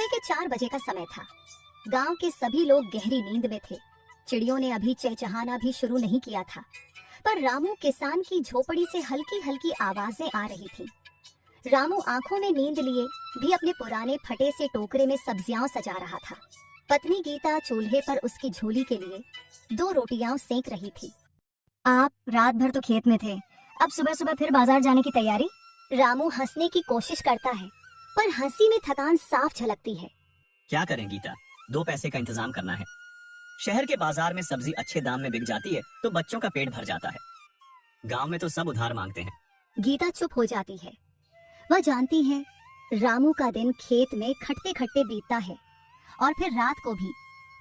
सुबह के 4 बजे का समय था। गांव के सभी लोग गहरी नींद में थे। चिड़ियों ने अभी चहचहाना भी शुरू नहीं किया था, पर रामू किसान की झोपड़ी से हल्की हल्की आवाजें आ रही थी। रामू आंखों में नींद लिए भी अपने पुराने फटे से टोकरे में सब्जियां सजा रहा था। पत्नी गीता चूल्हे पर उसकी झोली के लिए 2 रोटियां सेंक रही थी। आप रात भर तो खेत में थे, अब सुबह सुबह फिर बाजार जाने की तैयारी? रामू हंसने की कोशिश करता है, पर हंसी में थकान साफ झलकती है। क्या करें गीता, 2 पैसे का इंतजाम करना है। शहर के बाजार में सब्जी अच्छे दाम में बिक जाती है तो बच्चों का पेट भर जाता है। गांव में तो सब उधार मांगते हैं। गीता चुप हो जाती है। वह जानती है रामू का दिन खेत में खटते खटते बीतता है और फिर रात को भी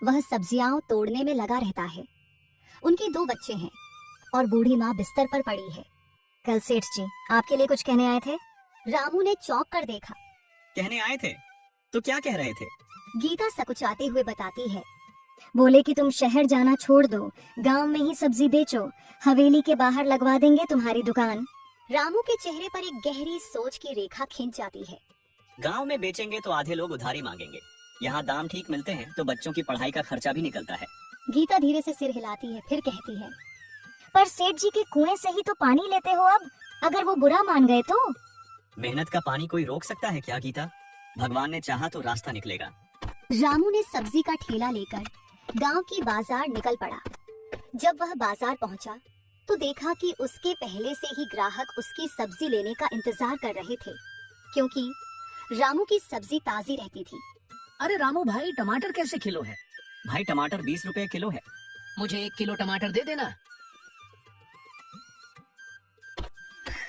वह सब्जियां तोड़ने में लगा रहता है। उनके 2 बच्चे हैं और बूढ़ी माँ बिस्तर पर पड़ी है। कल सेठ जी आपके लिए कुछ कहने आए थे? रामू ने चौंक कर देखा। कहने आए थे? तो क्या कह रहे थे? गीता सकुचाते हुए बताती है। बोले कि तुम शहर जाना छोड़ दो, गांव में ही सब्जी बेचो, हवेली के बाहर लगवा देंगे तुम्हारी दुकान। रामू के चेहरे पर एक गहरी सोच की रेखा खिंच जाती है। गांव में बेचेंगे तो आधे लोग उधारी मांगेंगे, यहाँ दाम ठीक मिलते हैं तो बच्चों की पढ़ाई का खर्चा भी निकलता है। गीता धीरे से सिर हिलाती है, फिर कहती है, पर सेठ जी के कुएं से ही तो पानी लेते हो, अब अगर वो बुरा मान गए तो? मेहनत का पानी कोई रोक सकता है क्या गीता? भगवान ने चाहा तो रास्ता निकलेगा। रामू ने सब्जी का ठेला लेकर गांव की बाजार निकल पड़ा। जब वह बाजार पहुंचा तो देखा कि उसके पहले से ही ग्राहक उसकी सब्जी लेने का इंतजार कर रहे थे, क्योंकि रामू की सब्जी ताजी रहती थी। अरे रामू भाई, टमाटर कैसे किलो है? भाई टमाटर 20 रुपए किलो है। मुझे 1 किलो टमाटर दे देना।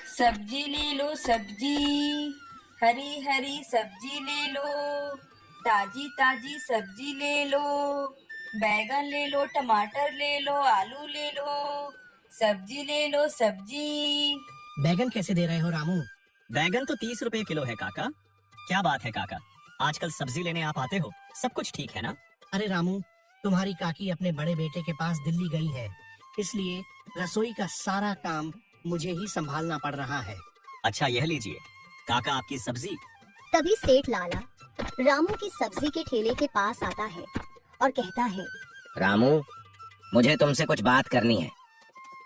सब्जी ले लो सब्जी, हरी हरी सब्जी ले लो, ताजी ताजी सब्जी ले लो, बैगन ले लो, टमाटर ले लो, आलू ले लो, सब्जी ले लो सब्जी। बैगन कैसे दे रहे हो रामू? बैगन तो 30 रुपए किलो है काका। क्या बात है काका, आजकल सब्जी लेने आप आते हो, सब कुछ ठीक है ना? अरे रामू, तुम्हारी काकी अपने बड़े बेटे के पास दिल्ली गई है, इसलिए रसोई का सारा काम मुझे ही संभालना पड़ रहा है। अच्छा यह लीजिए काका आपकी सब्जी। तभी सेठ लाला रामू की सब्जी के ठेले के पास आता है और कहता है, रामू, मुझे तुमसे कुछ बात करनी है।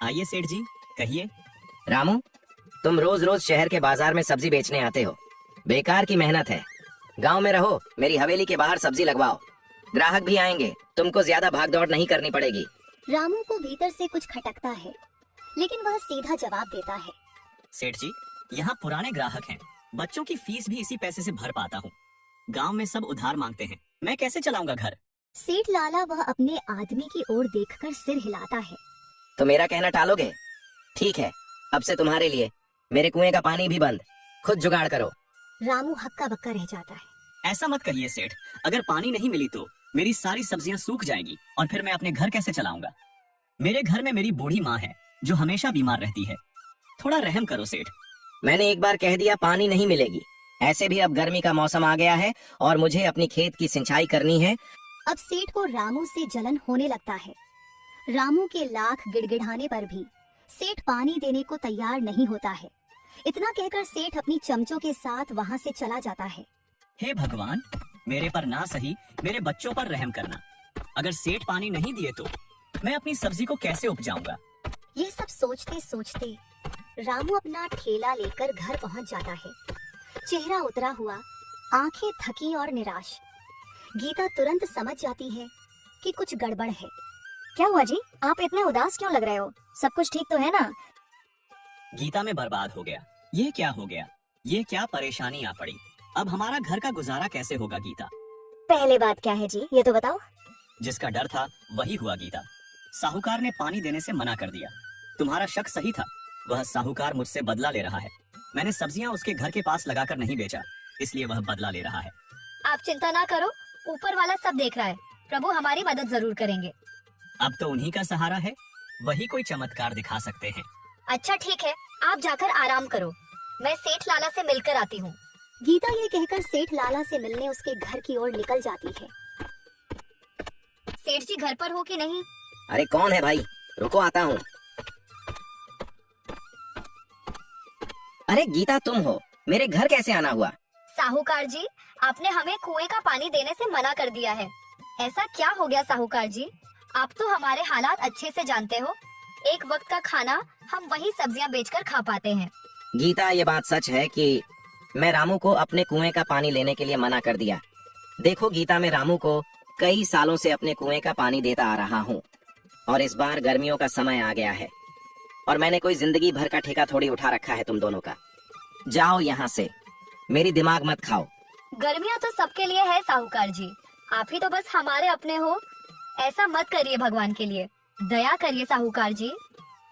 आइए सेठ जी, कहिए। रामू, तुम रोज रोज शहर के बाजार में सब्जी बेचने आते हो, बेकार की मेहनत है। गांव में रहो, मेरी हवेली के बाहर सब्जी लगवाओ, ग्राहक भी आएंगे, तुमको ज्यादा भाग दौड़ नहीं करनी पड़ेगी। रामू को भीतर से कुछ खटकता है, लेकिन वह सीधा जवाब देता है, सेठ जी, यहाँ पुराने ग्राहक हैं, बच्चों की फीस भी इसी पैसे से भर पाता हूँ। गांव में सब उधार मांगते हैं, मैं कैसे चलाऊंगा घर? सेठ लाला वह अपने आदमी की ओर देखकर सिर हिलाता है। तो मेरा कहना टालोगे? ठीक है, अब से तुम्हारे लिए मेरे कुएं का पानी भी बंद, खुद जुगाड़ करो। रामू हक्का बक्का रह जाता है। ऐसा मत कहिए सेठ, अगर पानी नहीं मिली तो मेरी सारी सब्जियां सूख जाएगी और फिर मैं अपने घर कैसे चलाऊंगा? मेरे घर में मेरी बूढ़ी माँ है जो हमेशा बीमार रहती है, थोड़ा रहम करो सेठ। मैंने एक बार कह दिया पानी नहीं मिलेगी, ऐसे भी अब गर्मी का मौसम आ गया है और मुझे अपनी खेत की सिंचाई करनी है। अब सेठ को रामू से जलन होने लगता है। रामू के लाख गिड़गिड़ाने पर भी सेठ पानी देने को तैयार नहीं होता है। इतना कहकर सेठ अपनी चमचों के साथ वहाँ से चला जाता है। हे भगवान, मेरे पर ना सही मेरे बच्चों पर रहम करना। अगर सेठ पानी नहीं दिए तो मैं अपनी सब्जी को कैसे उपजाऊंगा? ये सब सोचते सोचते रामू अपना ठेला लेकर घर पहुंच जाता है। चेहरा उतरा हुआ, आंखें थकी और निराश। गीता तुरंत समझ जाती है कि कुछ गड़बड़ है। क्या हुआ जी, आप इतने उदास क्यों लग रहे हो? सब कुछ ठीक तो है ना? गीता में बर्बाद हो गया। ये क्या हो गया? ये क्या परेशानी आ पड़ी? अब हमारा घर का गुजारा कैसे होगा गीता? पहले बात क्या है जी, ये तो बताओ। जिसका डर था वही हुआ गीता। साहूकार ने पानी देने से मना कर दिया। तुम्हारा शक सही था, वह साहूकार मुझसे बदला ले रहा है। मैंने सब्जियां उसके घर के पास लगाकर नहीं बेचा, इसलिए वह बदला ले रहा है। आप चिंता ना करो, ऊपर वाला सब देख रहा है, प्रभु हमारी मदद जरूर करेंगे। अब तो उन्हीं का सहारा है, वही कोई चमत्कार दिखा सकते हैं। अच्छा ठीक है, आप जाकर आराम करो, मैं सेठ लाला से मिलकर आती हूँ। गीता ये कहकर सेठ लाला से मिलने उसके घर की ओर निकल जाती है। सेठ जी घर पर हो कि नहीं? अरे कौन है भाई, रुको आता हूँ। अरे गीता तुम हो, मेरे घर कैसे आना हुआ? साहूकार जी, आपने हमें कुएं का पानी देने से मना कर दिया है। ऐसा क्या हो गया साहूकार जी? आप तो हमारे हालात अच्छे से जानते हो। एक वक्त का खाना हम वही सब्जियां बेचकर खा पाते हैं। गीता, ये बात सच है कि मैं रामू को अपने कुएं का पानी लेने के लिए मना कर दिया। देखो गीता, मैं रामू को कई सालों से अपने कुएं का पानी देता आ रहा हूँ और इस बार गर्मियों का समय आ गया है और मैंने कोई जिंदगी भर का ठेका थोड़ी उठा रखा है तुम दोनों का। जाओ यहाँ से, मेरी दिमाग मत खाओ। गर्मियाँ तो सबके लिए है साहूकार जी, आप ही तो बस हमारे अपने हो। ऐसा मत करिए, भगवान के लिए दया करिए साहूकार जी।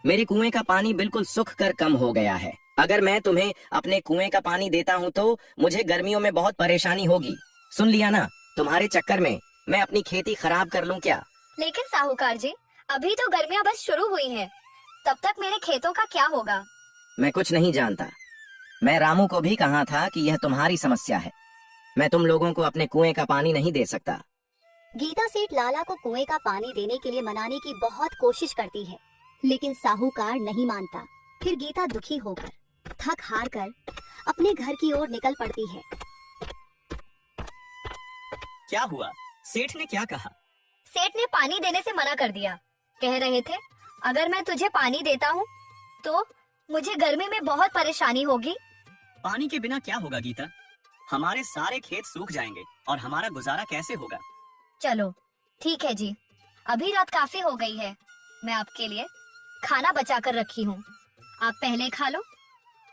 मेरे कुएं का पानी बिल्कुल सूख कर कम हो गया है। अगर मैं तुम्हें अपने कुएं का पानी देता हूँ तो मुझे गर्मियों में बहुत परेशानी होगी। सुन लिया ना? तुम्हारे चक्कर में मैं अपनी खेती खराब कर लूँ क्या? लेकिन साहूकार जी, अभी तो गर्मियाँ बस शुरू हुई हैं, तब तक मेरे खेतों का क्या होगा? मैं कुछ नहीं जानता। मैं रामू को भी कहा था कि यह तुम्हारी समस्या है। मैं तुम लोगों को अपने कुएं का पानी नहीं दे सकता। गीता सेठ लाला को कुएं का पानी देने के लिए मनाने की बहुत कोशिश करती है, लेकिन साहूकार नहीं मानता। फिर गीता दुखी होकर, थक हार कर अपने घर की ओर निकल पड़ती है। क्या हुआ? सेठ ने क्या कहा? सेठ ने पानी देने से मना कर दिया। कह रहे थे अगर मैं तुझे पानी देता हूँ तो मुझे गर्मी में बहुत परेशानी होगी। पानी के बिना क्या होगा गीता? हमारे सारे खेत सूख जाएंगे और हमारा गुजारा कैसे होगा? चलो ठीक है जी, अभी रात काफी हो गई है, मैं आपके लिए खाना बचा कर रखी हूँ। आप पहले खा लो,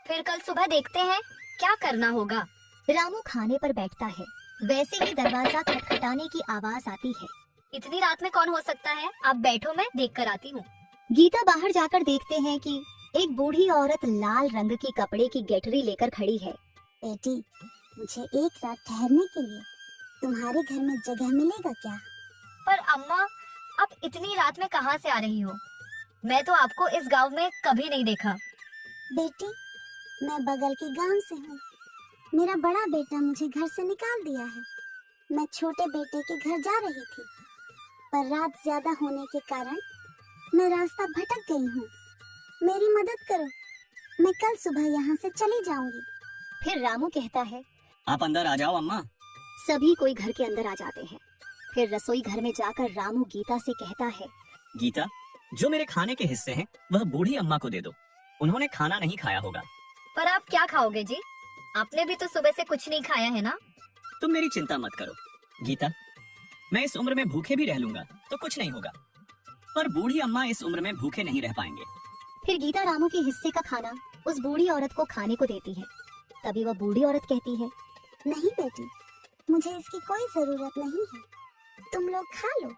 फिर कल सुबह देखते हैं क्या करना होगा। रामू खाने पर बैठता है, वैसे ही दरवाजा खटखटाने की आवाज आती है। इतनी रात में कौन हो सकता है? आप बैठो, मैं देख कर आती हूँ। गीता बाहर जाकर देखते हैं कि एक बूढ़ी औरत लाल रंग की कपड़े की गेटरी लेकर खड़ी है। बेटी, मुझे एक रात ठहरने के लिए तुम्हारे घर में जगह मिलेगा क्या? पर अम्मा, आप इतनी रात में कहाँ से आ रही हो? मैं तो आपको इस गांव में कभी नहीं देखा। बेटी, मैं बगल के गांव से हूँ। मेरा बड़ा बेटा मुझे घर से निकाल दिया है। मैं छोटे बेटे के घर जा रही थी, पर रात ज्यादा होने के कारण मैं रास्ता भटक गई हूँ। मेरी मदद करो, मैं कल सुबह यहाँ से चली जाऊंगी। फिर रामू कहता है, आप अंदर आ जाओ अम्मा। सभी कोई घर के अंदर आ जाते हैं। फिर रसोई घर में जाकर रामू गीता से कहता है, गीता, जो मेरे खाने के हिस्से हैं वह बूढ़ी अम्मा को दे दो। उन्होंने खाना नहीं खाया होगा। पर आप क्या खाओगे जी? आपने भी तो सुबह से कुछ नहीं खाया है ना? तुम मेरी चिंता मत करो गीता, मैं इस उम्र में भूखे भी रह लूंगा तो कुछ नहीं होगा, पर बूढ़ी अम्मा इस उम्र में भूखे नहीं रह पाएंगे। फिर गीता रामू के हिस्से का खाना उस बूढ़ी औरत को खाने को देती है। तभी वह बूढ़ी औरत कहती है, नहीं बेटी, मुझे इसकी कोई जरूरत नहीं है। तुम लोग खा लो,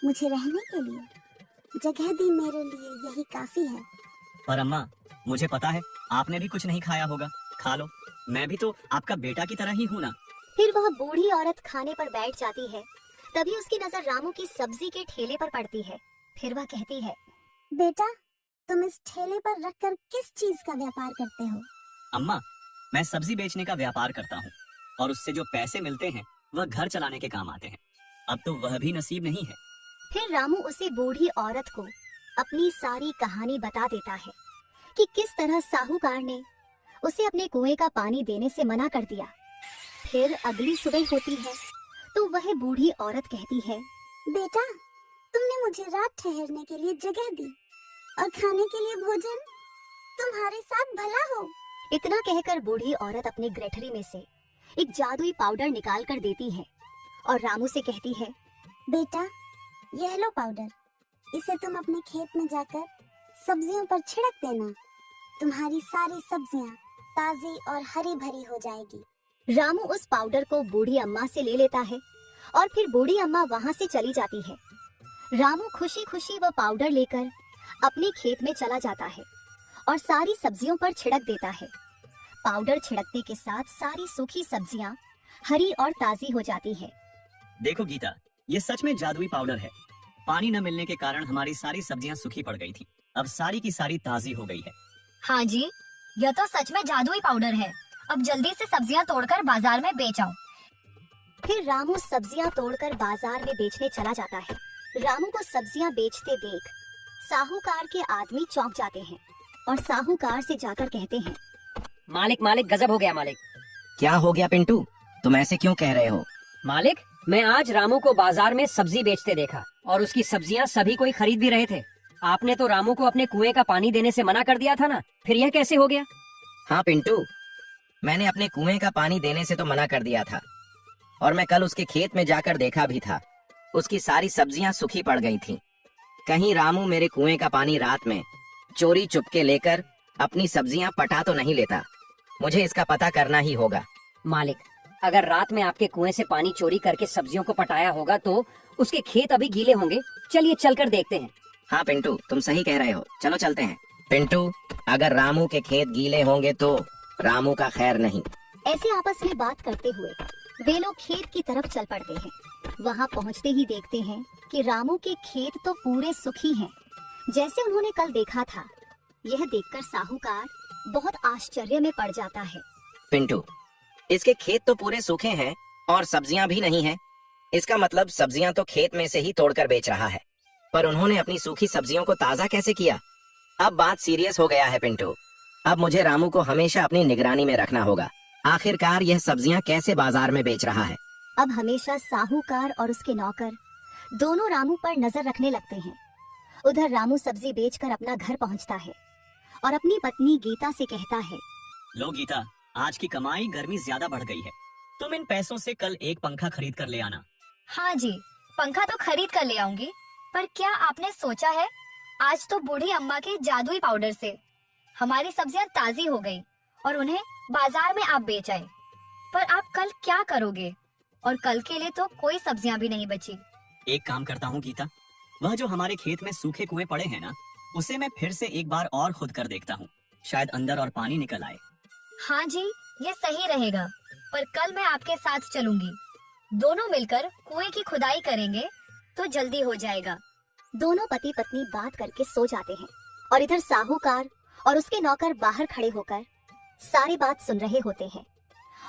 मुझे रहने के लिए जगह दी मेरे लिए यही काफी है। पर अम्मा, मुझे पता है आपने भी कुछ नहीं खाया होगा, खा लो, मैं भी तो आपका बेटा की तरह ही हूँ ना। फिर वह बूढ़ी औरत खाने पर बैठ जाती है। तभी उसकी नजर रामू की सब्जी के ठेले पर पड़ती है। फिर वह कहती है, बेटा, तुम इस ठेले पर रखकर किस चीज का व्यापार करते हो? अम्मा, मैं सब्जी बेचने का व्यापार करता हूँ और उससे जो पैसे मिलते हैं वह घर चलाने के काम आते हैं। अब तो वह भी नसीब नहीं है। फिर रामू उसे बूढ़ी औरत को अपनी सारी कहानी बता देता है कि किस तरह साहूकार ने उसे अपने कुएं का पानी देने से मना कर दिया। फिर अगली सुबह होती है तो वह बूढ़ी औरत कहती है, बेटा, तुमने मुझे रात ठहरने के लिए जगह दी और खाने के लिए भोजन। तुम्हारे साथ भला हो। इतना कहकर बूढ़ी औरत अपनी ग्रेठरी में से एक जादुई पाउडर निकाल कर देती है और रामू से कहती है, बेटा, यह लो पाउडर, इसे तुम अपने खेत में जाकर सब्जियों पर छिड़क देना। तुम्हारी सारी सब्जियां ताजी और हरी भरी हो जाएगी। रामू उस पाउडर को बूढ़ी अम्मा से ले लेता है और फिर बूढ़ी अम्मा वहाँ से चली जाती है। रामू खुशी खुशी वह पाउडर लेकर अपने खेत में चला जाता है और सारी सब्जियों पर छिड़क देता है। पाउडर छिड़कने के साथ सारी सूखी सब्जियां हरी और ताजी हो जाती है। देखो गीता, ये सच में जादुई पाउडर है। पानी न मिलने के कारण हमारी सारी सब्जियां सूखी पड़ गई थी, अब सारी की सारी ताजी हो गई है। हाँ जी, यह तो सच में जादुई पाउडर है। अब जल्दी से सब्जियां तोड़कर बाजार में बेच आओ। फिर रामू सब्जियां तोड़कर बाजार में बेचने चला जाता है। रामू को सब्जियां बेचते देख साहूकार के आदमी चौंक जाते हैं और साहूकार से जाकर कहते हैं, मालिक मालिक, गजब हो गया मालिक। क्या हो गया पिंटू, तुम ऐसे क्यों कह रहे हो? मालिक, मैं आज रामू को बाजार में सब्जी बेचते देखा और उसकी सब्जियां सभी कोई खरीद भी रहे थे। आपने तो रामू को अपने कुएं का पानी देने से मना कर दिया था ना, फिर यह कैसे हो गया? हाँ पिंटू, मैंने अपने कुएं का पानी देने से तो मना कर दिया था, और मैं कल उसके खेत में जाकर देखा भी था। उसकी सारी सब्जियां सूखी पड़ गई थीं। कहीं रामू मेरे कुएं का पानी रात में चोरी चुपके लेकर अपनी सब्जियां पटा तो नहीं लेता। मुझे इसका पता करना ही होगा। मालिक, अगर रात में आपके कुएं से पानी चोरी करके सब्जियों को पटाया होगा तो उसके खेत अभी गीले होंगे। चलिए चलकर देखते हैं। हाँ पिंटू, तुम सही कह रहे हो, चलो चलते हैं। पिंटू, अगर रामू के खेत गीले होंगे तो रामू का खैर नहीं। ऐसे आपस में बात करते हुए वे लोग खेत की तरफ चल पड़ते हैं। वहाँ पहुँचते ही देखते हैं कि रामू के खेत तो पूरे सूखी हैं, जैसे उन्होंने कल देखा था। यह देखकर साहूकार बहुत आश्चर्य में पड़ जाता है। पिंटू, इसके खेत तो पूरे सूखे हैं और सब्जियां भी नहीं हैं। इसका मतलब सब्जियां तो खेत में से ही तोड़कर बेच रहा है, पर उन्होंने अपनी सूखी सब्जियों को ताजा कैसे किया? अब बात सीरियस हो गया है पिंटू। अब मुझे रामू को हमेशा अपनी निगरानी में रखना होगा। आखिरकार यह सब्जियां कैसे बाजार में बेच रहा है? अब हमेशा साहूकार और उसके नौकर दोनों रामू पर नजर रखने लगते हैं। उधर रामू सब्जी बेचकर अपना घर पहुंचता है और अपनी पत्नी गीता से कहता है, लो गीता, आज की कमाई गर्मी ज्यादा बढ़ गई है। तुम इन पैसों से कल एक पंखा खरीद कर ले आना। हाँ जी, पंखा तो खरीद कर ले आऊंगी, पर क्या आपने सोचा है आज तो बूढ़ी अम्मा के जादुई पाउडर से हमारी सब्जियां ताजी हो गई और उन्हें बाजार में आप बेच आए। पर आप कल क्या करोगे? और कल के लिए तो कोई सब्जियां भी नहीं बची। एक काम करता हूँ गीता, वह जो हमारे खेत में सूखे कुएं पड़े हैं ना, उसे मैं फिर से एक बार और खुद कर देखता हूँ। शायद अंदर और पानी निकल आए। हाँ जी, ये सही रहेगा, पर कल मैं आपके साथ चलूंगी। दोनों मिलकर कुएं की खुदाई करेंगे तो जल्दी हो जाएगा। दोनों पति पत्नी बात करके सो जाते हैं और इधर साहूकार और उसके नौकर बाहर खड़े होकर सारी बात सुन रहे होते हैं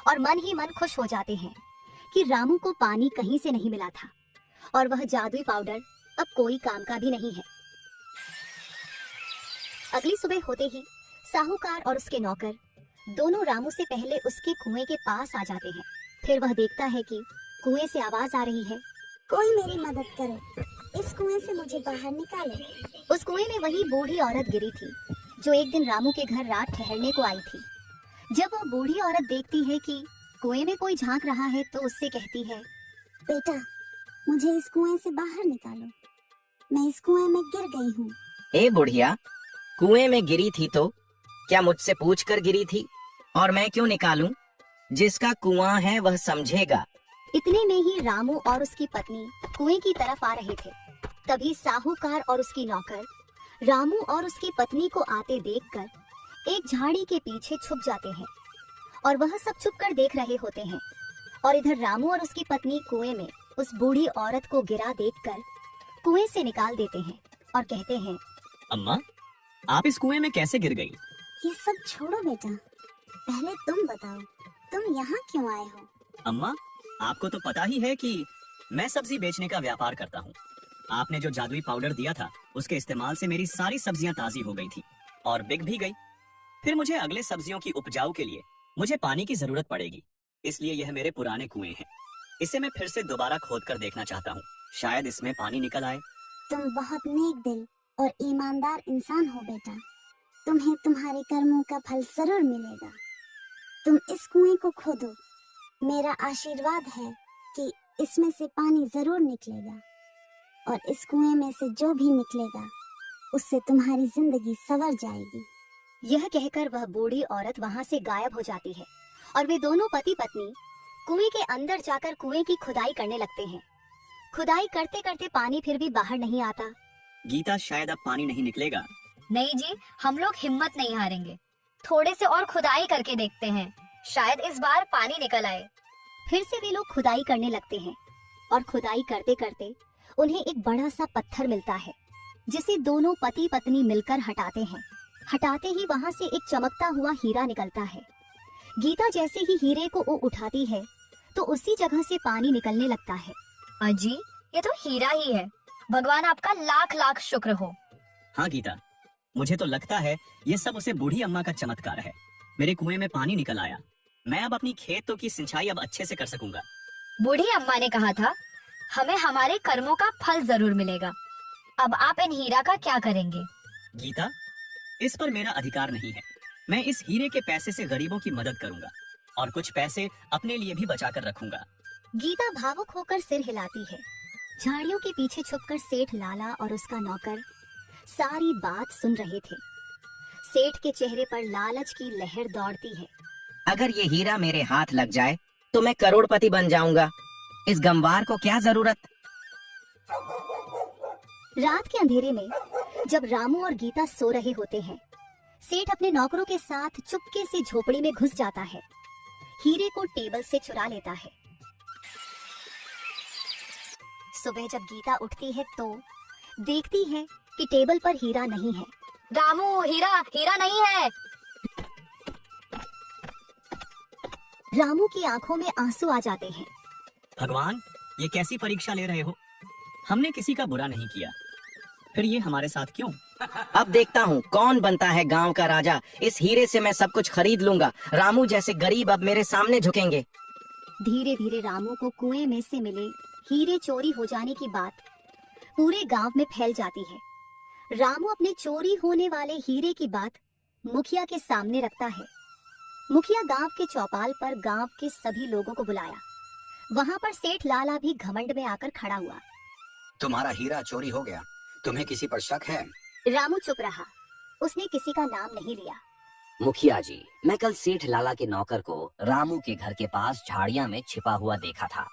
और मन ही मन खुश हो जाते हैं कि रामू को पानी कहीं से नहीं मिला था और वह जादुई पाउडर अब कोई काम का भी नहीं है। अगली सुबह होते ही साहूकार और उसके नौकर दोनों रामू से पहले उसके कुएं के पास आ जाते हैं। फिर वह देखता है कि कुएं से आवाज आ रही है, कोई मेरी मदद करे, इस कुएं से मुझे बाहर निकालो। उस कुएं में वही बूढ़ी औरत गिरी थी जो एक दिन रामू के घर रात ठहरने को आई थी। जब वह बूढ़ी औरत देखती है कि कुएं में कोई झांक रहा है तो उससे कहती है, बेटा, मुझे इस कुएं से बाहर निकालो, मैं इस कुएं में गिर गई हूँ। ए बुढ़िया, कुएं में गिरी थी तो क्या मुझसे पूछ कर गिरी थी? और मैं क्यों निकालूं? जिसका कुआं है वह समझेगा। इतने में ही रामू और उसकी पत्नी कुएं की तरफ आ रहे थे। तभी साहूकार और उसकी नौकर रामू और उसकी पत्नी को आते देखकर एक झाड़ी के पीछे छुप जाते हैं और वह सब छुप कर देख रहे होते हैं। और इधर रामू और उसकी पत्नी कुएं में उस बूढ़ी औरत को गिरा देखकर कुएं से निकाल देते हैं और कहते हैं, अम्मा, आप इस कुएं में कैसे गिर गई? ये सब छोड़ो बेटा, पहले तुम बताओ, तुम यहाँ क्यों आए हो? अम्मा, आपको तो पता ही है कि मैं सब्जी बेचने का व्यापार करता हूँ। आपने जो जादुई पाउडर दिया था, उसके इस्तेमाल से मेरी सारी सब्जियां ताजी हो गई थी और बिक भी गई। फिर मुझे अगले सब्जियों की उपजाऊ के लिए मुझे पानी की जरूरत पड़ेगी, इसलिए यह मेरे पुराने कुएं हैं। इसे मैं फिर से दोबारा खोद कर देखना चाहता हूँ, शायद इसमें पानी निकल आए। तुम बहुत नेक दिल और ईमानदार इंसान हो बेटा, तुम्हें तुम्हारे कर्मों का फल जरूर मिलेगा। तुम इस कुएं को खोदो, मेरा आशीर्वाद है कि इसमें से पानी जरूर निकलेगा और इस कुएं में से जो भी निकलेगा उससे तुम्हारी जिंदगी संवर जाएगी। यह कहकर वह बूढ़ी औरत वहां से गायब हो जाती है और वे दोनों पति पत्नी कुएं के अंदर जाकर कुएं की खुदाई करने लगते हैं। खुदाई करते करते पानी फिर भी बाहर नहीं आता। गीता, शायद अब पानी नहीं निकलेगा। नहीं जी, हम लोग हिम्मत नहीं हारेंगे, थोड़े से और खुदाई करके देखते हैं, शायद इस बार पानी निकल आए। फिर से वे लोग खुदाई करने लगते हैं और खुदाई करते करते उन्हें एक बड़ा सा पत्थर मिलता है, जिसे दोनों पति पत्नी मिलकर हटाते हैं। हटाते ही वहां से एक चमकता हुआ हीरा निकलता है। गीता जैसे ही हीरे को उठाती है तो उसी जगह से पानी निकलने लगता है। अजी, ये तो हीरा ही है, भगवान आपका लाख लाख शुक्र हो। हाँ गीता, मुझे तो लगता है ये सब उसे बूढ़ी अम्मा का चमत्कार है। मेरे कुएं में पानी निकल आया मैं अब अपनी खेतों की सिंचाई अब अच्छे से कर सकूंगा। बूढ़ी अम्मा ने कहा था हमें हमारे कर्मों का फल जरूर मिलेगा। अब आप इन हीरा का क्या करेंगे? गीता, इस पर मेरा अधिकार नहीं है। मैं इस हीरे के पैसे से गरीबों की मदद करूंगा और कुछ पैसे अपने लिए भी बचा कर रखूंगा। गीता भावुक होकर सिर हिलाती है। झाड़ियों के पीछे छुपकर सेठ लाला और उसका नौकर सारी बात सुन रहे थे। सेठ के चेहरे पर लालच की लहर दौड़ती है। अगर ये हीरा मेरे हाथ लग जाए तो मैं करोड़पति बन जाऊंगा। इस गंवार को क्या जरूरत। रात के अंधेरे में जब रामू और गीता सो रहे होते हैं, सेठ अपने नौकरों के साथ चुपके से झोपड़ी में घुस जाता है। हीरे को टेबल से चुरा लेता है। सुबह जब गीता उठती है तो देखती है कि टेबल पर हीरा नहीं है। रामू, हीरा हीरा नहीं है। रामू की आंखों में आंसू आ जाते हैं। भगवान, ये कैसी परीक्षा ले रहे हो? हमने किसी का बुरा नहीं किया, फिर ये हमारे साथ क्यों? अब देखता हूँ कौन बनता है गांव का राजा। इस हीरे से मैं सब कुछ खरीद लूंगा। रामू जैसे गरीब अब मेरे सामने झुकेंगे। धीरे धीरे रामू को कुएं में से मिले हीरे चोरी हो जाने की बात पूरे गांव में फैल जाती है। रामू अपने चोरी होने वाले हीरे की बात मुखिया के सामने रखता है। मुखिया गांव के चौपाल पर गांव के सभी लोगों को बुलाया। वहां पर सेठ लाला भी घमंड में आकर खड़ा हुआ। तुम्हारा हीरा चोरी हो गया, तुम्हें किसी पर शक है? रामू चुप रहा। उसने किसी का नाम नहीं लिया। मुखिया जी, मैं कल सेठ लाला के नौकर को रामू के घर के पास झाड़ियां में छिपा हुआ देखा था।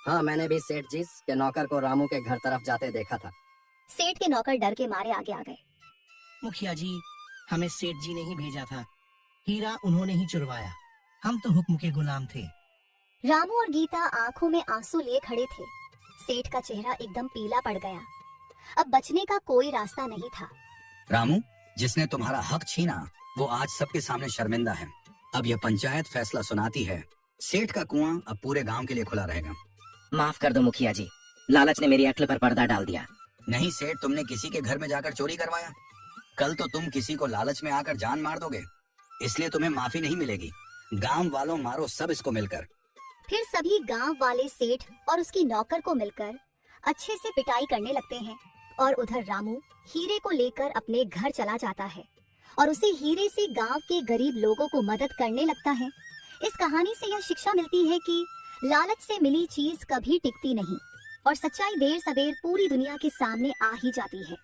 हाँ, मैंने भी सेठ जी के नौकर को रामू के घर तरफ जाते देखा था। सेठ के नौकर डर के मारे आगे आ गए। मुखिया जी, हमें सेठ जी ने ही भेजा था। हीरा उन्होंने ही चुरवाया। हम तो हुक्म के गुलाम थे। रामू और गीता आंखों में आंसू लिए खड़े थे। सेठ का चेहरा एकदम पीला पड़ गया। अब बचने का कोई रास्ता नहीं था। रामू, जिसने तुम्हारा हक छीना वो आज सबके सामने शर्मिंदा है। अब यह पंचायत फैसला सुनाती है। सेठ का कुआं अब पूरे गांव के लिए खुला रहेगा। माफ कर दो मुखिया जी, लालच ने मेरी अक्ल पर पर्दा डाल दिया। नहीं सेठ, तुमने किसी के घर में जाकर चोरी करवाया। कल तो तुम किसी को लालच में आकर जान मार दोगे, इसलिए तुम्हें माफी नहीं मिलेगी। गांव वालों मारो सब इसको मिलकर। फिर सभी गांव वाले सेठ और उसकी नौकर को मिलकर अच्छे से पिटाई करने लगते हैं और उधर रामू हीरे को लेकर अपने घर चला जाता है और उसे हीरे से गांव के गरीब लोगों को मदद करने लगता है। इस कहानी से यह शिक्षा मिलती है कि लालच से मिली चीज कभी टिकती नहीं और सच्चाई देर सवेर पूरी दुनिया के सामने आ ही जाती है।